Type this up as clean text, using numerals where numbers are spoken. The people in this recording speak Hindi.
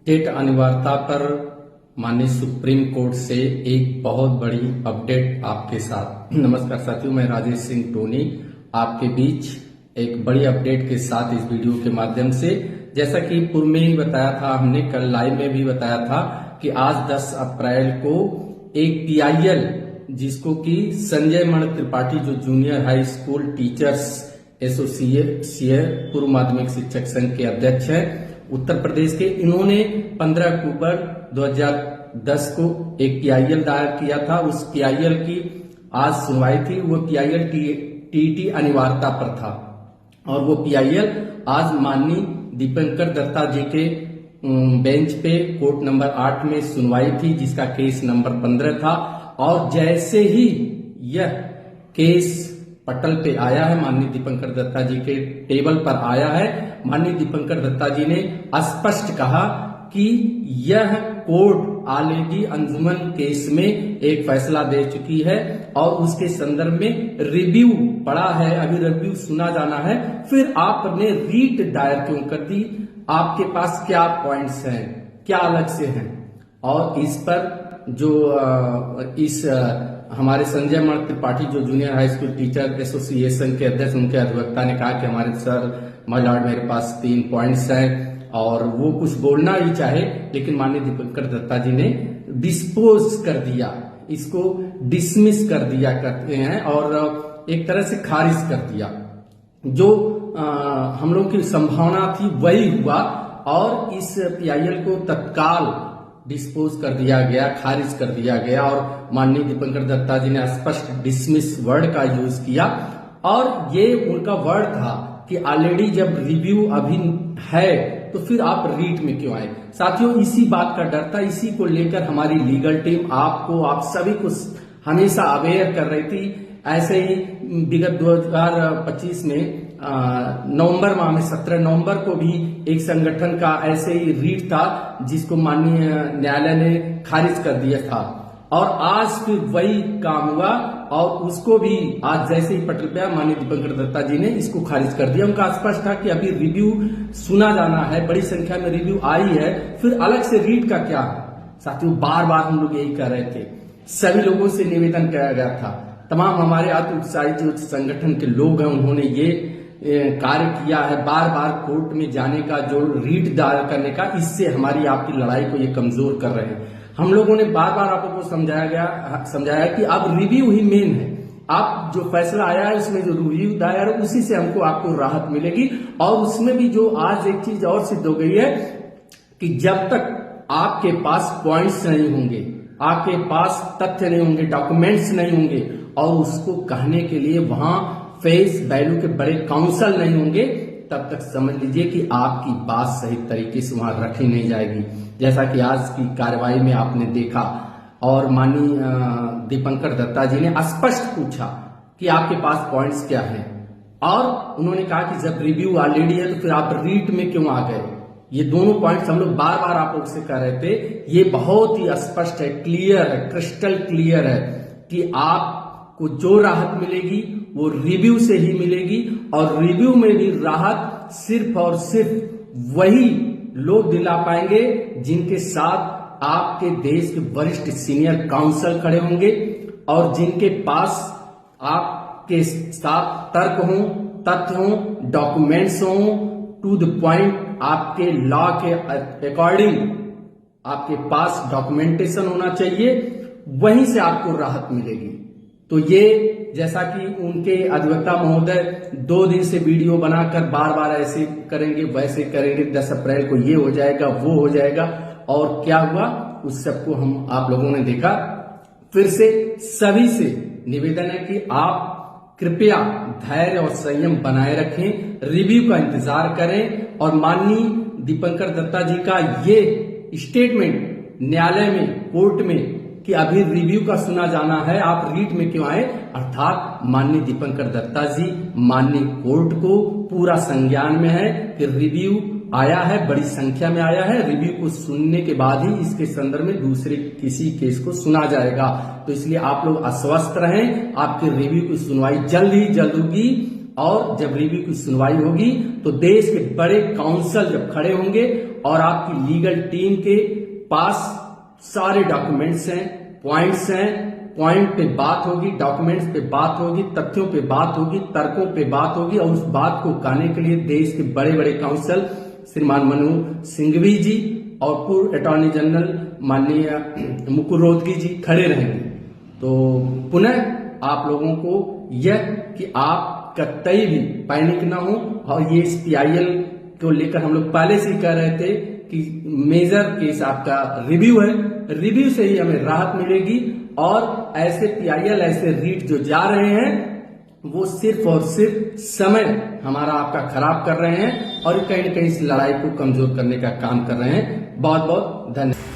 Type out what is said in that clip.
टेट अनिवार्यता पर माननीय सुप्रीम कोर्ट से एक बहुत बड़ी अपडेट आपके साथ। नमस्कार साथियों, मैं राजेश सिंह टोनी आपके बीच एक बड़ी अपडेट के साथ इस वीडियो के माध्यम से, जैसा कि पूर्व में ही बताया था, हमने कल लाइव में भी बताया था कि आज 10 अप्रैल को एक PIL जिसको कि संजय मणि त्रिपाठी जो junior high school teachers association पूर्व माध्यमिक शिक्षक संघ के अध्यक्ष है उत्तर प्रदेश के, इन्होंने 15 अक्टूबर 2010 को एक PIL दायर किया था। उस PIL की आज सुनवाई थी। वो PIL TET अनिवार्यता पर था और वो PIL आज माननीय दीपंकर दत्ता जी के बेंच पे कोर्ट नंबर 8 में सुनवाई थी, जिसका केस नंबर 15 था। और जैसे ही यह केस पटल पे आया है, माननीय दीपंकर दत्ता जी के टेबल पर आया है, माननीय दीपंकर दत्ता जी ने स्पष्ट कहा कि यह कोर्ट ऑलरेडी अंजुमन केस में एक फैसला दे चुकी है और उसके संदर्भ में रिव्यू पड़ा है, अभी रिव्यू सुना जाना है। फिर आपने रीट दायर क्यों कर दी? आपके पास क्या पॉइंट्स हैं, क्या अलग से हैं? और इस पर जो हमारे संजय मणि त्रिपाठी जो junior high school teacher association के अध्यक्ष, उनके अधिवक्ता ने कहा कि हमारे सर माय लॉर्ड मेरे पास 3 पॉइंट्स हैं और वो कुछ बोलना ही चाहे, लेकिन माननीय दीपंकर दत्ता जी ने डिस्पोज कर दिया, इसको डिसमिस कर दिया करते हैं और एक तरह से खारिज कर दिया। जो हम लोग की संभावना थी वही हुआ और इस PIL को तत्काल डिस्पोज कर दिया गया, खारिज कर दिया गया और माननीय दीपंकर दत्ता जी ने स्पष्ट डिसमिस वर्ड का यूज किया। और ये उनका वर्ड था कि ऑलरेडी जब रिव्यू अभी है तो फिर आप रीट में क्यों आए? साथियों, इसी बात का डर था, इसी को लेकर हमारी लीगल टीम आप सभी को हमेशा अवेयर कर रही थी। ऐसे ही विगत 2025 में नवंबर माह में 17 नवंबर को भी एक संगठन का ऐसे ही रीट था जिसको माननीय न्यायालय ने खारिज कर दिया था और आज फिर वही काम हुआ और उसको भी आज जैसे ही पटल पे माननीय दीपंकर दत्ता जी ने इसको खारिज कर दिया। उनका स्पष्ट था कि अभी रिव्यू सुना जाना है, बड़ी संख्या में रिव्यू आई है, फिर अलग से रीट का क्या? साथियों, बार बार हम लोग यही कर रहे थे, सभी लोगों से निवेदन किया गया था, तमाम हमारे अति उत्साहित जो संगठन के लोग हैं उन्होंने ये कार्य किया है, बार बार कोर्ट में जाने का, जो रीट दायर करने का, इससे हमारी आपकी लड़ाई को ये कमजोर कर रहे हैं। हम लोगों ने बार बार आपको समझाया कि अब रिव्यू ही मेन है। आप जो फैसला आया है उसमें जो रिव्यू दायर है उसी से आपको राहत मिलेगी। और उसमें भी जो आज एक चीज और सिद्ध हो गई है कि जब तक आपके पास पॉइंट्स नहीं होंगे, आपके पास तथ्य नहीं होंगे, डॉक्यूमेंट्स नहीं होंगे और उसको कहने के लिए वहां फेस वैल्यू के बड़े काउंसिल नहीं होंगे, तब तक समझ लीजिए कि आपकी बात सही तरीके से वहां रखी नहीं जाएगी। जैसा कि आज की कार्रवाई में आपने देखा और माननीय दीपंकर दत्ता जी ने स्पष्ट पूछा कि आपके पास पॉइंट्स क्या हैं और उन्होंने कहा कि जब रिव्यू ऑलरेडी है तो फिर आप रीट में क्यों आ गए? ये दोनों पॉइंट्स हम लोग बार बार आप लोग से कह रहे थे, ये बहुत ही स्पष्ट है, क्लियर है, क्रिस्टल क्लियर है कि आपको जो राहत मिलेगी वो रिव्यू से ही मिलेगी और रिव्यू में भी राहत सिर्फ और सिर्फ वही लोग दिला पाएंगे जिनके साथ आपके देश के वरिष्ठ सीनियर काउंसिल खड़े होंगे और जिनके पास आपके साथ तर्क हों, तथ्य हों, डॉक्यूमेंट्स हों, टू द पॉइंट, आपके लॉ के अकॉर्डिंग आपके पास डॉक्यूमेंटेशन होना चाहिए, वहीं से आपको राहत मिलेगी। तो ये जैसा कि उनके अधिवक्ता महोदय 2 दिन से वीडियो बनाकर बार बार ऐसे करेंगे वैसे करेंगे, 10 अप्रैल को ये हो जाएगा वो हो जाएगा, और क्या हुआ उस सबको हम आप लोगों ने देखा। फिर से सभी से निवेदन है कि आप कृपया धैर्य और संयम बनाए रखें, रिव्यू का इंतजार करें और माननीय दीपंकर दत्ता जी का ये स्टेटमेंट न्यायालय में, कोर्ट में कि अभी रिव्यू का सुना जाना है, आप रीट में क्यों आए, अर्थात माननीय दीपंकर दत्ता जी माननीय कोर्ट को पूरा संज्ञान में है कि रिव्यू आया है, बड़ी संख्या में आया है, रिव्यू को सुनने के बाद ही इसके संदर्भ में दूसरे किसी केस को सुना जाएगा। तो इसलिए आप लोग आश्वस्त रहें, आपके रिव्यू की सुनवाई जल्द ही जल्द होगी और जब रिव्यू की सुनवाई होगी तो देश के बड़े काउंसिल जब खड़े होंगे और आपकी लीगल टीम के पास सारे डॉक्यूमेंट्स हैं, पॉइंट्स हैं, पॉइंट पे बात होगी, डॉक्यूमेंट्स पे बात होगी, तथ्यों पे बात होगी, तर्कों पे बात होगी और उस बात को कहने के लिए देश के बड़े बड़े काउंसिल श्रीमान मनु सिंघवी जी और पूर्व अटॉर्नी जनरल माननीय मुकुल रोहतगी जी खड़े रहेंगे। तो पुनः आप लोगों को यह कि आप कतई भी पैनिक ना हो और ये इस PIL को लेकर हम लोग पहले से ही कह रहे थे कि मेजर केस आपका रिव्यू है, रिव्यू से ही हमें राहत मिलेगी और ऐसे PIL ऐसे रीट जो जा रहे हैं वो सिर्फ और सिर्फ समय हमारा आपका खराब कर रहे हैं और कहीं न कहीं इस लड़ाई को कमजोर करने का काम कर रहे हैं। बहुत बहुत धन्यवाद।